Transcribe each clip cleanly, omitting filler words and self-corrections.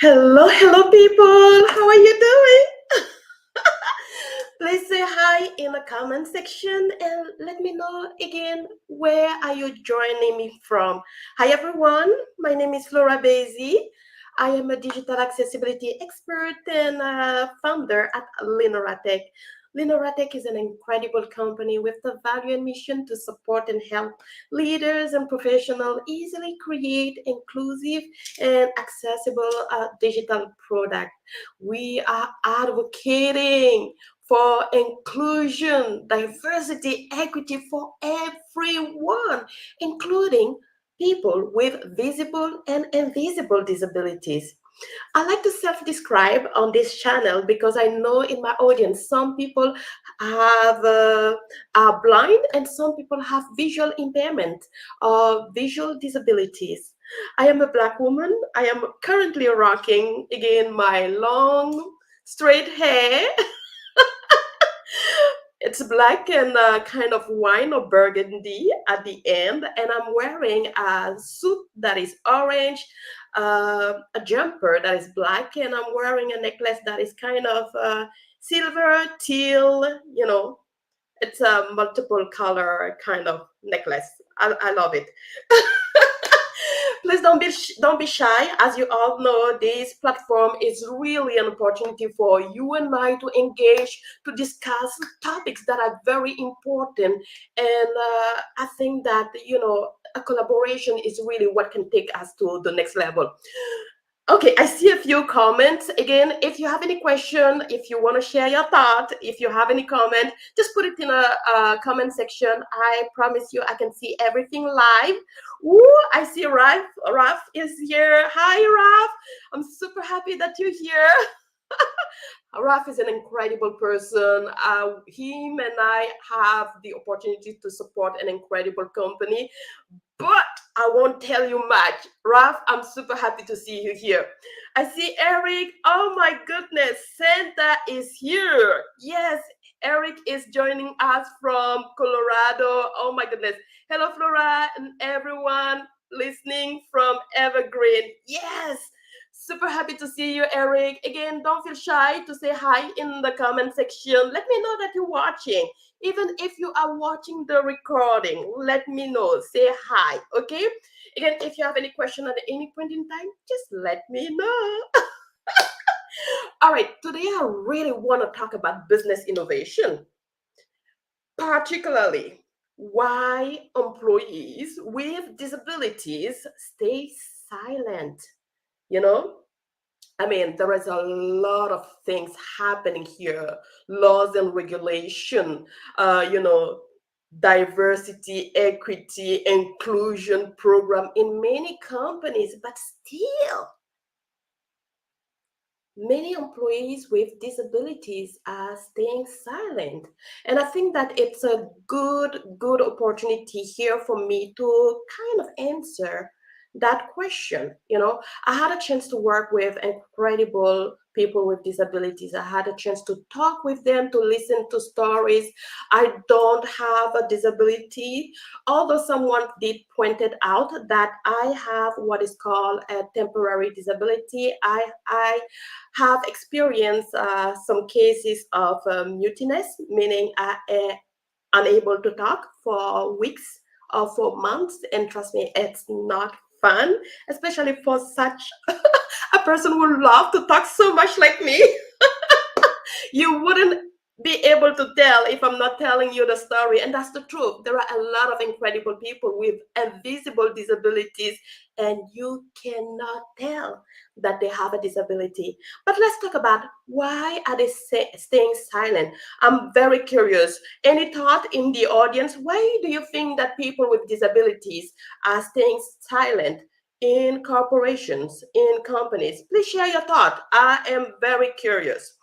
Hello, hello, people. How are you doing? Please say hi in the comment section and let me know again where are you joining me from. Hi, everyone. My name is Flora Basie. I am a digital accessibility expert and founder at Linoratech. Linoratech is an incredible company with the value and mission to support and help leaders and professionals easily create inclusive and accessible digital product. We are advocating for inclusion, diversity, equity for everyone, including people with visible and invisible disabilities. I like to self describe on this channel because I know in my audience some people are blind and some people have visual impairment or visual disabilities. I am a Black woman. I am currently rocking again my long straight hair. It's black and kind of wine or burgundy at the end, and I'm wearing a suit that is orange, a jumper that is black, and I'm wearing a necklace that is kind of silver, teal. It's a multiple color kind of necklace. I love it. Please don't be shy. As you all know, this platform is really an opportunity for you and I to engage, to discuss topics that are very important. And I think that a collaboration is really what can take us to the next level. Okay, I see a few comments. Again, if you have any question, if you want to share your thought, if you have any comment, just put it in a comment section. I promise you I can see everything live. Ooh, I see Raf. Raf is here. Hi, Raf. I'm super happy that you're here. Raf is an incredible person. Him and I have the opportunity to support an incredible company, but I won't tell you much. Raf, I'm super happy to see you here. I see Eric. Oh my goodness, Santa is here. Yes, Eric is joining us from Colorado. Oh my goodness. Hello, Flora, and everyone listening from Evergreen. Yes. Super happy to see you, Eric. Again, don't feel shy to say hi in the comment section. Let me know that you're watching. Even if you are watching the recording, let me know. Say hi, okay? Again, if you have any question at any point in time, just let me know. All right, today I really want to talk about business innovation, particularly why employees with disabilities stay silent. You know, I mean, there is a lot of things happening here, laws and regulation, diversity, equity, inclusion program in many companies, but still, many employees with disabilities are staying silent. And I think that it's a good opportunity here for me to kind of answer that question. I had a chance to work with incredible people with disabilities. I had a chance to talk with them, to listen to stories. I don't have a disability, although someone did pointed out that I have what is called a temporary disability. I have experienced some cases of mutinous, meaning unable to talk for weeks or for months. And trust me, it's not fun, especially for such a person who loves to talk so much like me. You wouldn't be able to tell if I'm not telling you the story. And that's the truth. There are a lot of incredible people with invisible disabilities, and you cannot tell that they have a disability. But let's talk about why are they staying silent. I'm very curious. Any thought in the audience? Why do you think that people with disabilities are staying silent in corporations, in companies? Please share your thought. I am very curious.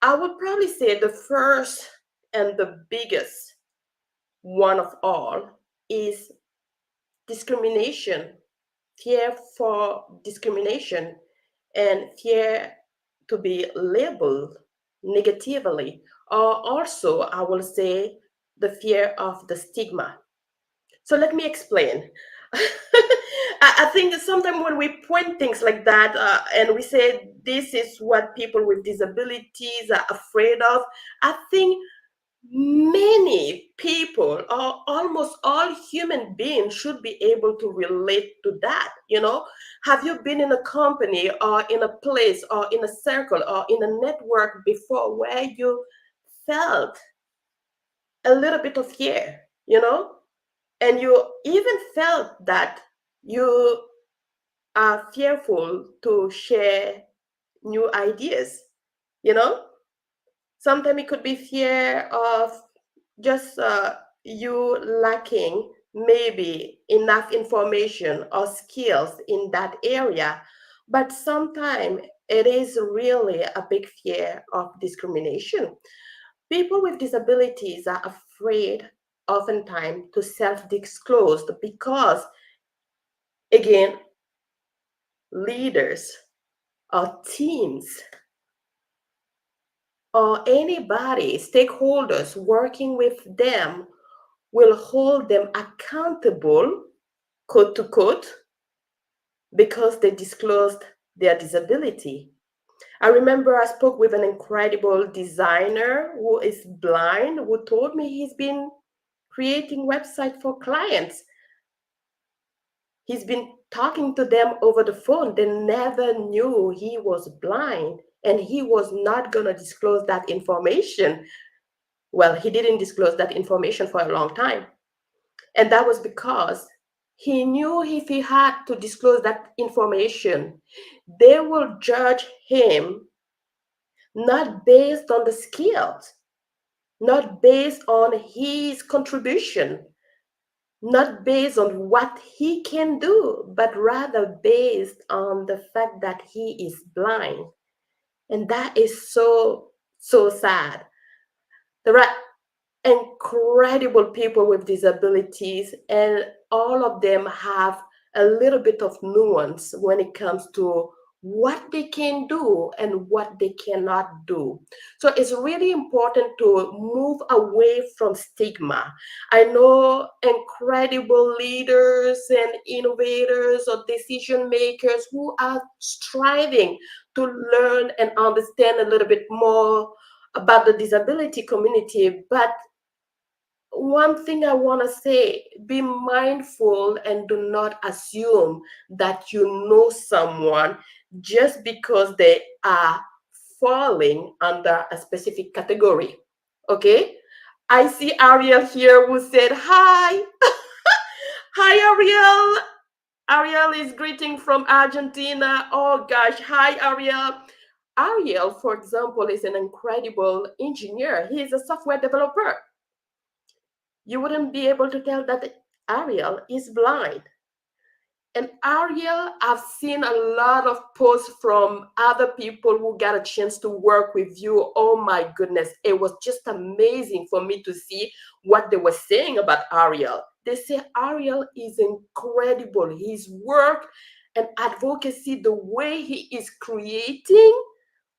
I would probably say the first and the biggest one of all is discrimination, fear for discrimination, and fear to be labeled negatively. Or also, I will say the fear of the stigma. So let me explain. I think that sometimes when we point things like that, and we say this is what people with disabilities are afraid of, I think many people, or almost all human beings, should be able to relate to that. Have you been in a company or in a place or in a circle or in a network before where you felt a little bit of fear, and you even felt that you are fearful to share new ideas, you know? Sometimes it could be fear of just you lacking maybe enough information or skills in that area. But sometimes it is really a big fear of discrimination. People with disabilities are afraid oftentimes to self-disclose because, again, leaders or teams or anybody, stakeholders working with them will hold them accountable, quote to quote, because they disclosed their disability. I remember I spoke with an incredible designer who is blind, who told me he's been creating websites for clients. He's been talking to them over the phone. They never knew he was blind and he was not going to disclose that information. Well, he didn't disclose that information for a long time. And that was because he knew if he had to disclose that information, they will judge him not based on the skills, not based on his contribution, not based on what he can do, but rather based on the fact that he is blind. And that is so, so sad. There are incredible people with disabilities, and all of them have a little bit of nuance when it comes to what they can do and what they cannot do. So it's really important to move away from stigma. I know incredible leaders and innovators or decision makers who are striving to learn and understand a little bit more about the disability community, but one thing I want to say, be mindful and do not assume that you know someone just because they are falling under a specific category. Okay? I see Ariel here who said, Hi. Hi, Ariel. Ariel is greeting from Argentina. Oh gosh. Hi, Ariel. Ariel, for example, is an incredible engineer. He is a software developer. You wouldn't be able to tell that Ariel is blind. And Ariel, I've seen a lot of posts from other people who got a chance to work with you. Oh my goodness, it was just amazing for me to see what they were saying about Ariel. They say Ariel is incredible. His work and advocacy, the way he is creating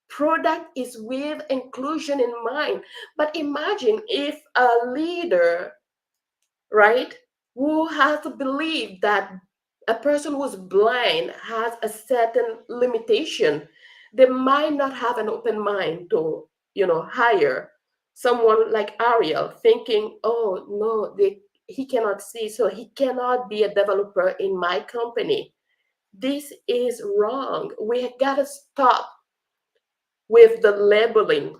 product is with inclusion in mind. But imagine if a leader, right, who has to believe that a person who's blind has a certain limitation, they might not have an open mind to, hire someone like Ariel, thinking, oh no, he cannot see, so he cannot be a developer in my company. This is wrong. We gotta stop with the labeling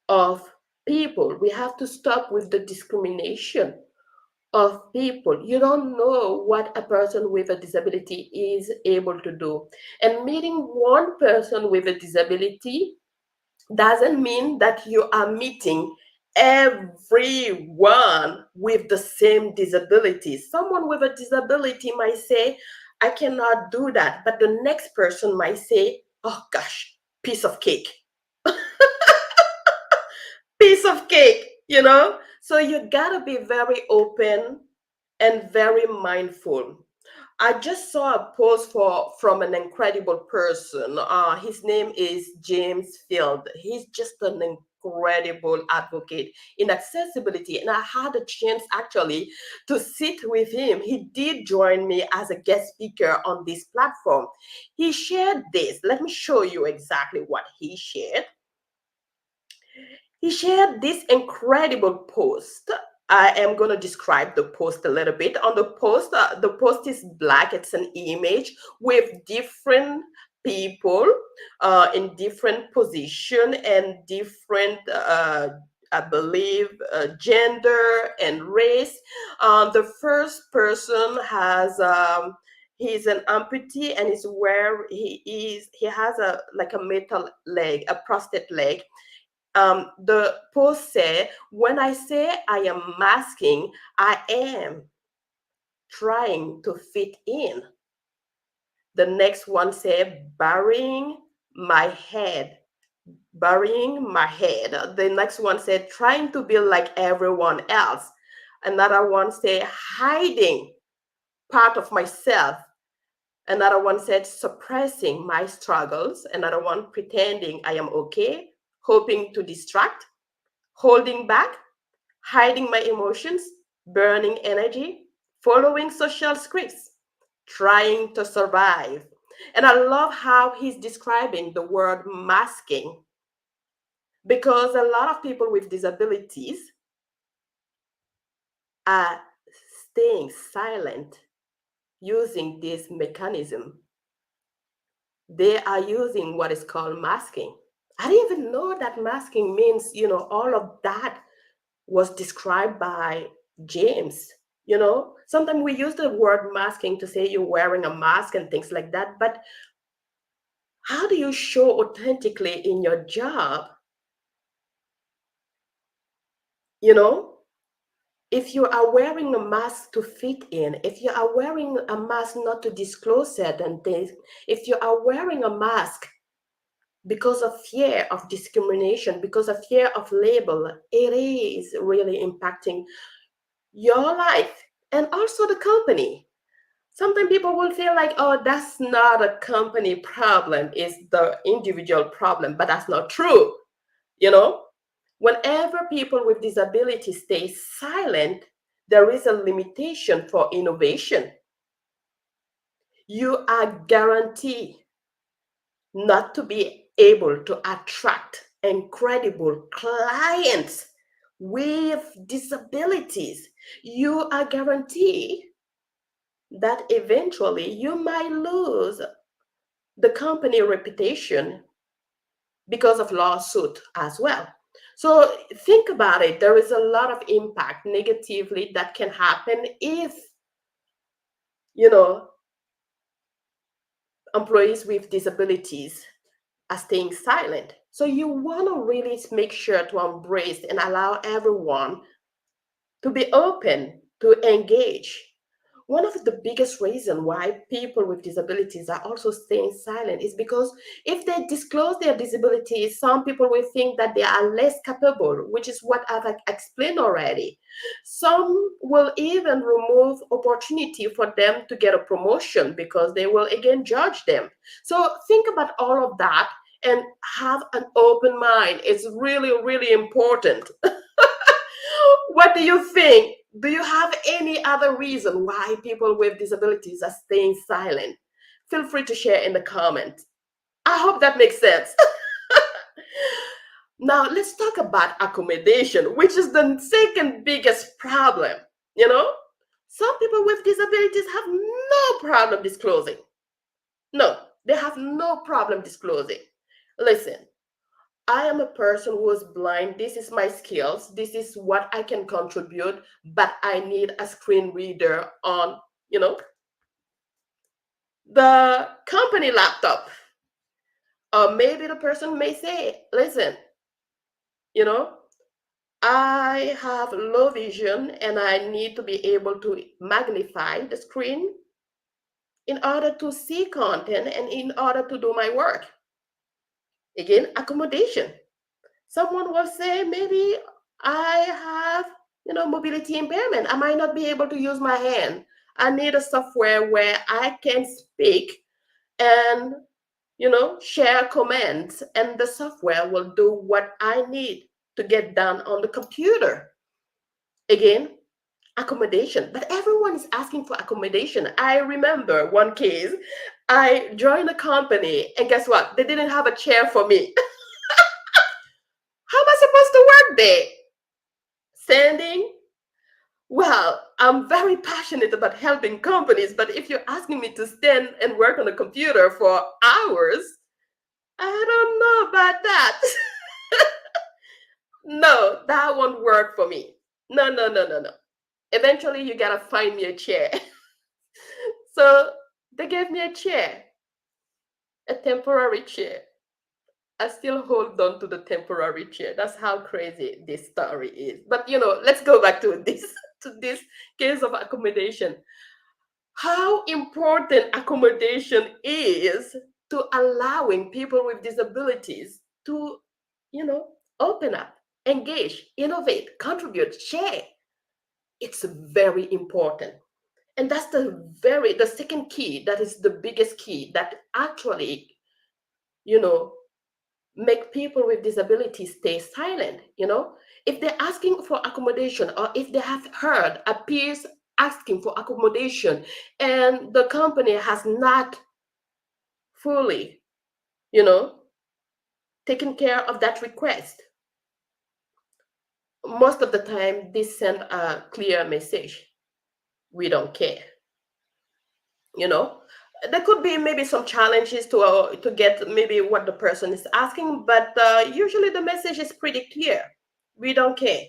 of people. We have to stop with the discrimination of people. You don't know what a person with a disability is able to do. And meeting one person with a disability doesn't mean that you are meeting everyone with the same disability. Someone with a disability might say, I cannot do that. But the next person might say, oh gosh, piece of cake. Piece of cake, So you gotta be very open and very mindful. I just saw a post from an incredible person. His name is James Field. He's just an incredible advocate in accessibility. And I had a chance actually to sit with him. He did join me as a guest speaker on this platform. He shared this. Let me show you exactly what he shared. He shared this incredible post. I am going to describe the post a little bit. On the post is black. It's an image with different people in different position and different, I believe, gender and race. The first person has he's an amputee and is where he has a like a metal leg, a prosthetic leg. The post say, when I say I am masking, I am trying to fit in. The next one say, my head, burying my head. The next one said, trying to be like everyone else. Another one say, hiding part of myself. Another one said, suppressing my struggles. Another one, pretending I am okay, hoping to distract, holding back, hiding my emotions, burning energy, following social scripts, trying to survive. And I love how he's describing the word masking, because a lot of people with disabilities are staying silent using this mechanism. They are using what is called masking. I didn't even know that masking means, all of that was described by James. Sometimes we use the word masking to say you're wearing a mask and things like that, but how do you show authentically in your job? You know, if you are wearing a mask to fit in, if you are wearing a mask not to disclose certain things, if you are wearing a mask because of fear of discrimination, because of fear of label, it is really impacting your life and also the company. Sometimes people will feel like, oh, that's not a company problem, it's the individual problem, but that's not true. You know, whenever people with disabilities stay silent, there is a limitation for innovation. You are guaranteed not to be able to attract incredible clients with disabilities. You are guaranteed that eventually you might lose the company reputation because of lawsuit as well. So think about it. There is a lot of impact negatively that can happen if, you know, employees with disabilities are staying silent. So you want to really make sure to embrace and allow everyone to be open, to engage. One of the biggest reasons why people with disabilities are also staying silent is because if they disclose their disabilities, some people will think that they are less capable, which is what I've explained already. Some will even remove opportunity for them to get a promotion because they will again judge them. So think about all of that and have an open mind. It's really, really important. What do you think? Do you have any other reason why people with disabilities are staying silent? Feel free to share in the comments. I hope that makes sense. Now, let's talk about accommodation, which is the second biggest problem. You know, some people with disabilities have no problem disclosing. No, they have no problem disclosing. Listen, I am a person who is blind. This is my skills. This is what I can contribute, but I need a screen reader on, the company laptop. Or maybe the person may say, listen, you know, I have low vision and I need to be able to magnify the screen in order to see content and in order to do my work. Again, accommodation. Someone will say, maybe I have, mobility impairment. I might not be able to use my hand. I need a software where I can speak and, share commands, and the software will do what I need to get done on the computer. Again, accommodation, but everyone is asking for accommodation. I remember one case. I joined a company, and guess what? They didn't have a chair for me. How am I supposed to work there? Standing? Well, I'm very passionate about helping companies, but if you're asking me to stand and work on a computer for hours, I don't know about that. No, that won't work for me. No, no, no, no, no. Eventually, you gotta find me a chair. So they gave me a chair, a temporary chair. I still hold on to the temporary chair. That's how crazy this story is. But let's go back to this to this case of accommodation. How important accommodation is to allowing people with disabilities to, open up, engage, innovate, contribute, share. It's very important. And that's the second key, that is the biggest key that actually, you know, make people with disabilities stay silent. If they're asking for accommodation, or if they have heard a peers asking for accommodation, and the company has not fully, you know, taken care of that request, most of the time this send a clear message: we don't care. you know there could be maybe some challenges to get maybe what the person is asking, but usually the message is pretty clear: we don't care.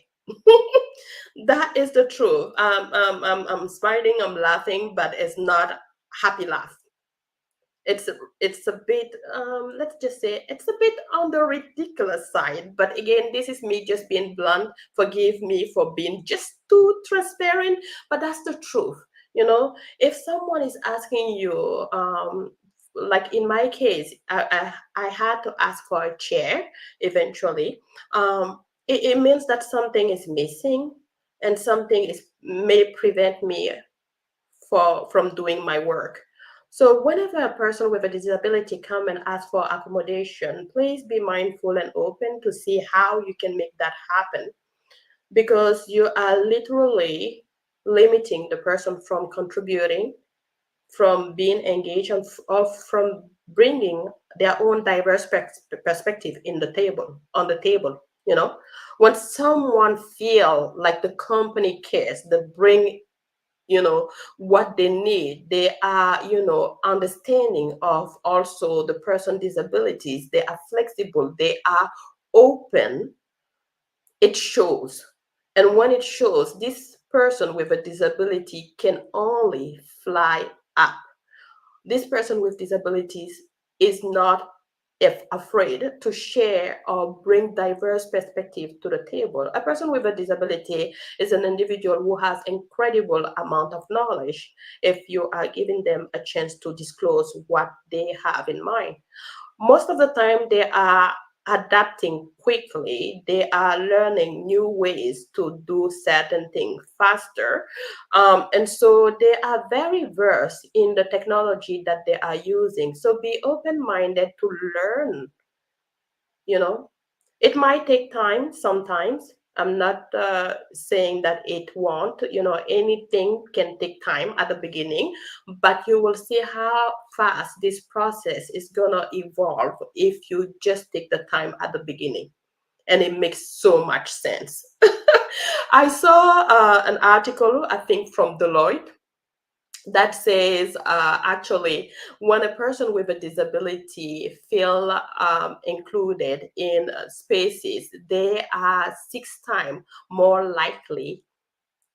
That is the truth. I'm smiling, I'm laughing, but it's not happy laugh. It's a bit, let's just say, it's a bit on the ridiculous side, but again, this is me just being blunt. Forgive me for being just too transparent, but that's the truth. If someone is asking you, like in my case, I had to ask for a chair eventually. It means that something is missing, and something is may prevent me from doing my work. So whenever a person with a disability come and ask for accommodation, please be mindful and open to see how you can make that happen, because you are literally limiting the person from contributing, from being engaged, and or from bringing their own diverse perspective in the table on the table. When someone feel like the company cares, they bring what they need. They are understanding of also the person disabilities. They are flexible, they are open. It shows. And when it shows, this person with a disability can only fly up. This person with disabilities is not if afraid to share or bring diverse perspective to the table. A person with a disability is an individual who has incredible amount of knowledge if you are giving them a chance to disclose what they have in mind. Most of the time they are adapting quickly. They are learning new ways to do certain things faster, and so they are very versed in the technology that they are using. So be open-minded to learn. you know it might take time sometimes. I'm not saying that it won't. Anything can take time at the beginning, but you will see how fast this process is gonna evolve if you just take the time at the beginning. And it makes so much sense. I saw an article, I think from Deloitte, that says actually when a person with a disability feel included in spaces, they are 6 times more likely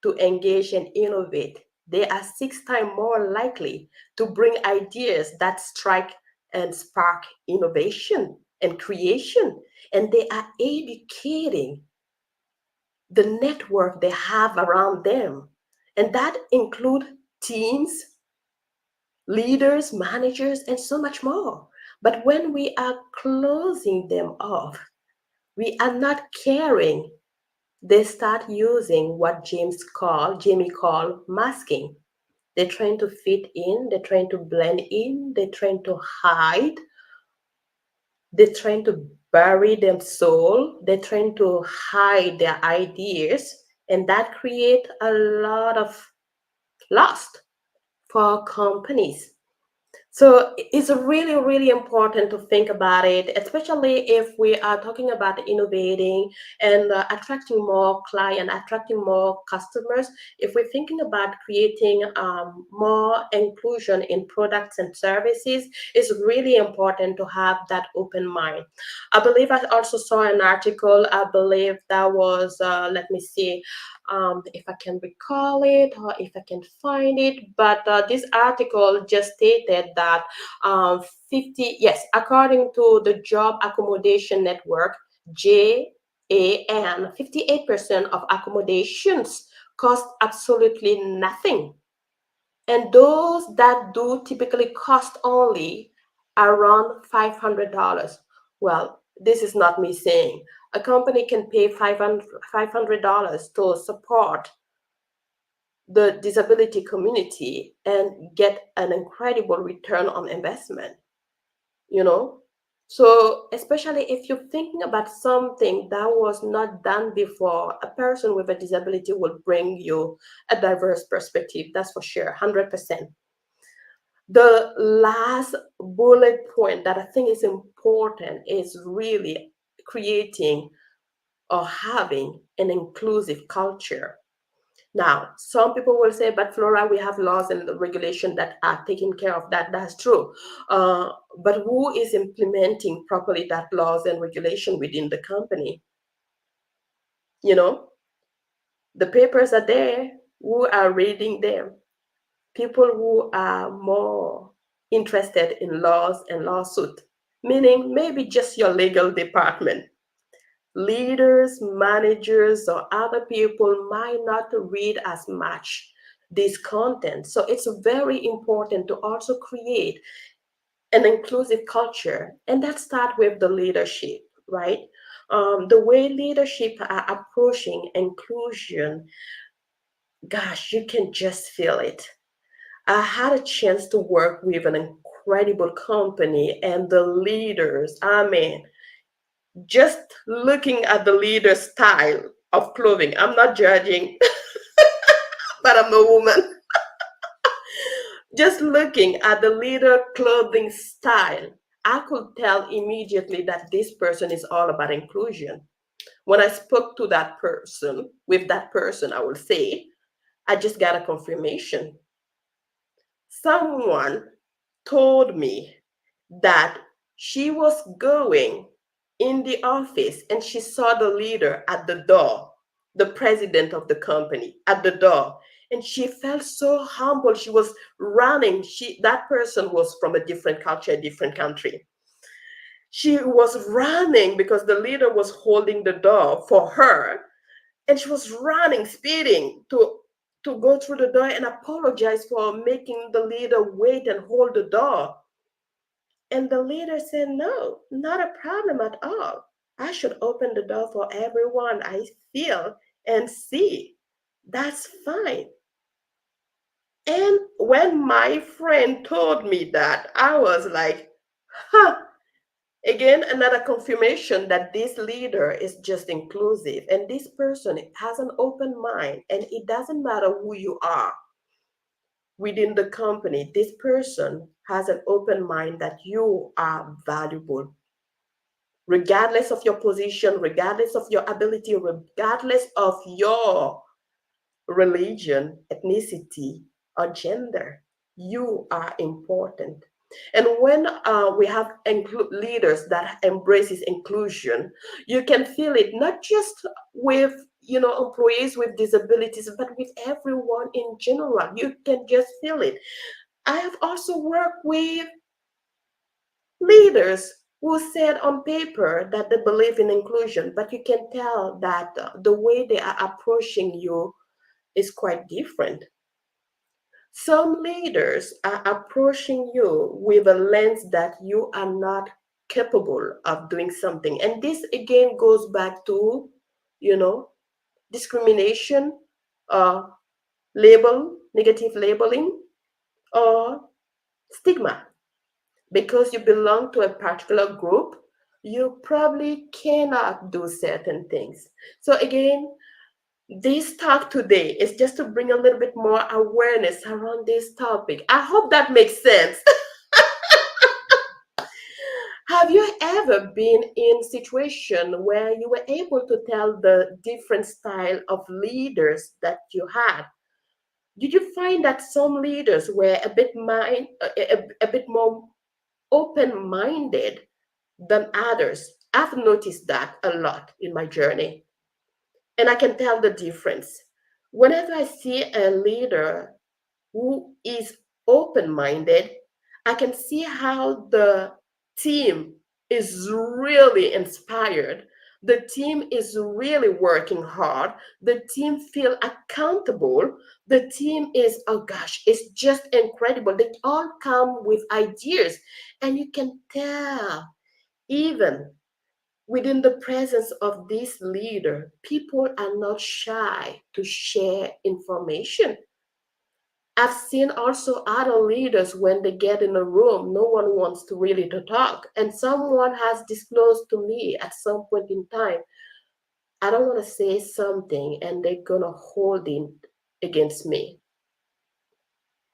to engage and innovate. They are 6 times more likely to bring ideas that strike and spark innovation and creation. And they are educating the network they have around them. And that include teams, leaders, managers, and so much more. But when we are closing them off, we are not caring. They start using what Jamie call masking. They're trying to fit in, they're trying to blend in, they're trying to hide, they're trying to bury their soul. They're trying to hide their ideas, and that create a lot of loss for companies. So it's really, really important to think about it, especially if we are talking about innovating and attracting more clients, attracting more customers. If we're thinking about creating more inclusion in products and services, it's really important to have that open mind. I believe I also saw an article. I believe that was, let me see, if I can recall it or if I can find it. But this article just stated that 50, yes, according to the Job Accommodation Network, JAN, 58% of accommodations cost absolutely nothing. And those that do typically cost only around $500. Well, this is not me saying. A company can pay $500 to support the disability community and get an incredible return on investment, you know? So, especially if you're thinking about something that was not done before, a person with a disability will bring you a diverse perspective, that's for sure, 100%. The last bullet point that I think is important is really creating or having an inclusive culture. Now, some people will say, but Flora, we have laws and regulation that are taking care of that. That's true. But who is implementing properly that laws and regulation within the company? You know, the papers are there. Who are reading them? People who are more interested in laws and lawsuit, meaning maybe just your legal department. Leaders, managers, or other people might not read as much this content. So it's very important to also create an inclusive culture, and that starts with the leadership, right? The way leadership are approaching inclusion, gosh, you can just feel it. I had a chance to work with an incredible company, and the leaders, I mean, just looking at the leader's style of clothing, I'm not judging, but I'm a woman. Just looking at the leader clothing style, I could tell immediately that this person is all about inclusion. When I spoke to that person, with that person, I will say, I just got a confirmation. Someone told me that she was going in the office and she saw the leader at the door, the president of the company at the door. And she felt so humble. She was running. That person was from a different culture, a different country. She was running because the leader was holding the door for her, and she was running, speeding to go through the door and apologize for making the leader wait and hold the door. And the leader said, no, not a problem at all. I should open the door for everyone I feel and see. That's fine. And when my friend told me that, I was like, huh. Again, another confirmation that this leader is just inclusive and this person has an open mind, and it doesn't matter who you are within the company. This person has an open mind that you are valuable regardless of your position, regardless of your ability, regardless of your religion, ethnicity, or gender. You are important. And when we have leaders that embraces inclusion, you can feel it not just with employees with disabilities, but with everyone in general. You can just feel it. I have also worked with leaders who said on paper that they believe in inclusion, but you can tell that the way they are approaching you is quite different. Some leaders are approaching you with a lens that you are not capable of doing something. And this again goes back to, you know, discrimination, uh, negative labeling, or stigma. Because you belong to a particular group, you probably cannot do certain things. So again, this talk today is just to bring a little bit more awareness around this topic. I hope that makes sense. Have you ever been in situation where you were able to tell the different style of leaders that you had? Did you find that some leaders were a bit more open-minded than others? I've noticed that a lot in my journey, and I can tell the difference. Whenever I see a leader who is open minded, I can see how the team is really inspired. The team is really working hard. The team feel accountable. The team is, oh gosh, it's just incredible. They all come with ideas, and you can tell even within the presence of this leader, people are not shy to share information. I've seen also other leaders when they get in a room, no one wants to really to talk. And someone has disclosed to me at some point in time, I don't want to say something and they're gonna hold it against me.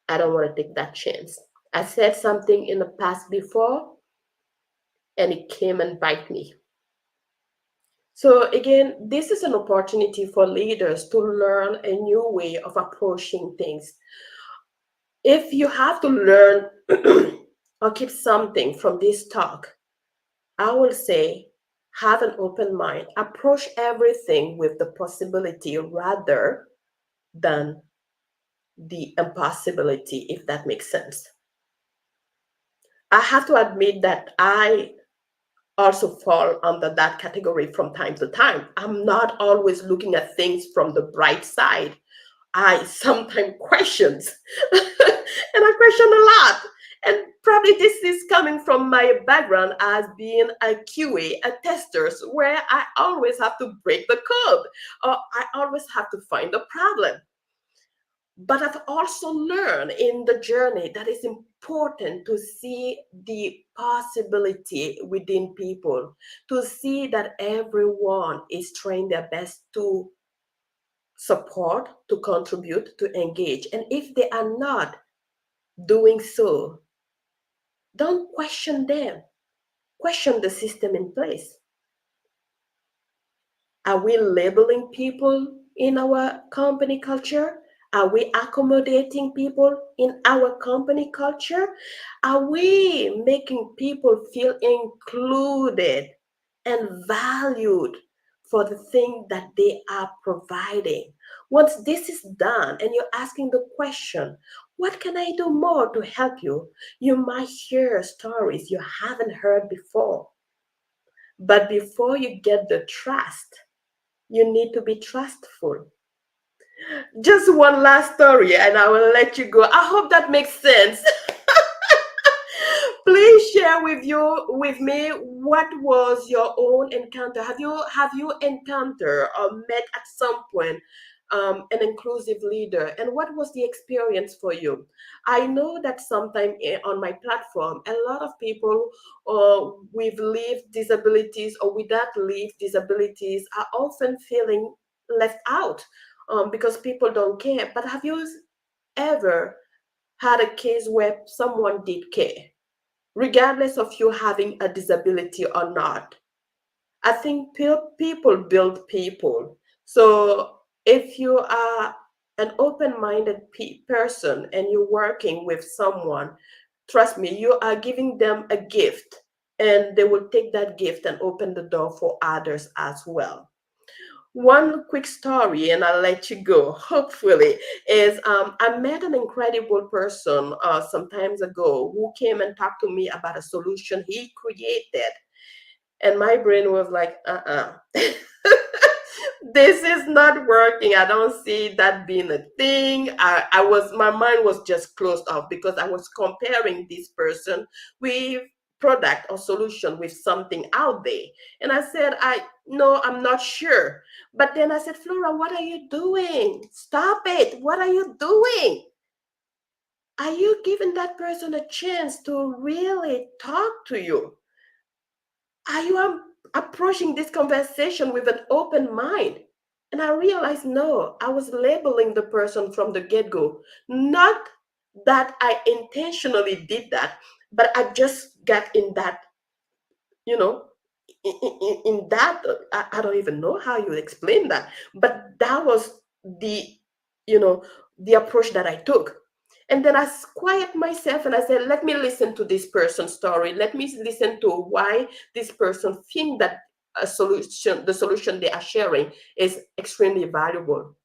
I don't want to take that chance. I said something in the past before and it came and bite me. So again, this is an opportunity for leaders to learn a new way of approaching things. If you have to learn or keep something from this talk, I will say have an open mind. Approach everything with the possibility rather than the impossibility, if that makes sense. I have to admit that I also fall under that category from time to time. I'm not always looking at things from the bright side. I sometimes questions, and I question a lot. And probably this is coming from my background as being a QA, a testers, where I always have to break the code, or I always have to find a problem. But I've also learned in the journey that it's important to see the possibility within people, to see that everyone is trying their best to support, to contribute, to engage. And if they are not doing so, don't question them. Question the system in place. Are we labeling people in our company culture? Are we accommodating people in our company culture? Are we making people feel included and valued for the thing that they are providing? Once this is done and you're asking the question, what can I do more to help you? You might hear stories you haven't heard before. But before you get the trust, you need to be trustful. Just one last story and I will let you go. I hope that makes sense. Please share with me what was your own encounter. Have you encountered or met at some point an inclusive leader, and what was the experience for you? I know that sometimes on my platform, a lot of people with lived disabilities or without lived disabilities are often feeling left out because people don't care. But have you ever had a case where someone did care, regardless of you having a disability or not? I think people build people. So if you are an open-minded person and you're working with someone, trust me, you are giving them a gift, and they will take that gift and open the door for others as well. One quick story, and I'll let you go. Hopefully, is I met an incredible person some times ago who came and talked to me about a solution he created, and my brain was like, this is not working. I don't see that being a thing. My mind was just closed off because I was comparing this person with product or solution with something out there. And I said, no, I'm not sure. But then I said, Flora, what are you doing? Stop it. What are you doing? Are you giving that person a chance to really talk to you? Are you approaching this conversation with an open mind? And I realized no, I was labeling the person from the get go. Not that I intentionally did that, but I just got in that, you know, in that, I don't even know how you explain that, but that was the, you know, the approach that I took. And then I quiet myself and I said, let me listen to this person's story. Let me listen to why this person think that the solution they are sharing is extremely valuable.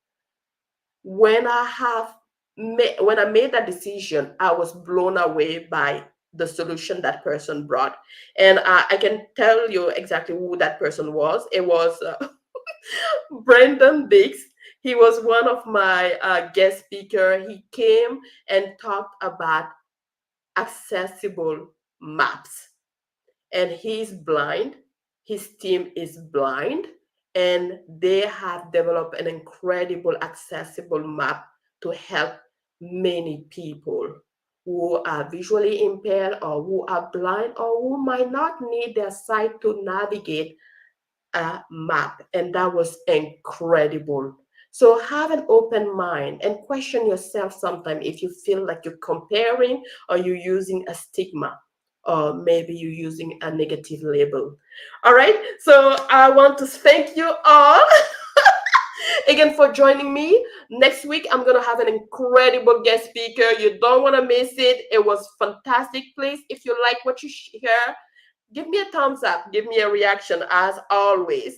When when I made that decision, I was blown away by the solution that person brought. And I can tell you exactly who that person was. It was Brendan Biggs. He was one of my guest speaker. He came and talked about accessible maps, and he's blind. His team is blind, and they have developed an incredible accessible map to help many people who are visually impaired or who are blind or who might not need their sight to navigate a map. And that was incredible. So have an open mind and question yourself sometime if you feel like you're comparing or you're using a stigma or maybe you're using a negative label. All right. So I want to thank you all again for joining me. Next week, I'm going to have an incredible guest speaker. You don't want to miss it. It was fantastic. Please, if you like what you hear, give me a thumbs up. Give me a reaction as always.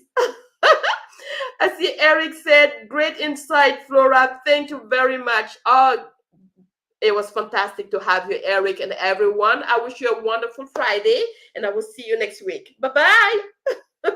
I see Eric said, great insight, Flora. Thank you very much. Oh, it was fantastic to have you, Eric, and everyone. I wish you a wonderful Friday, and I will see you next week. Bye bye.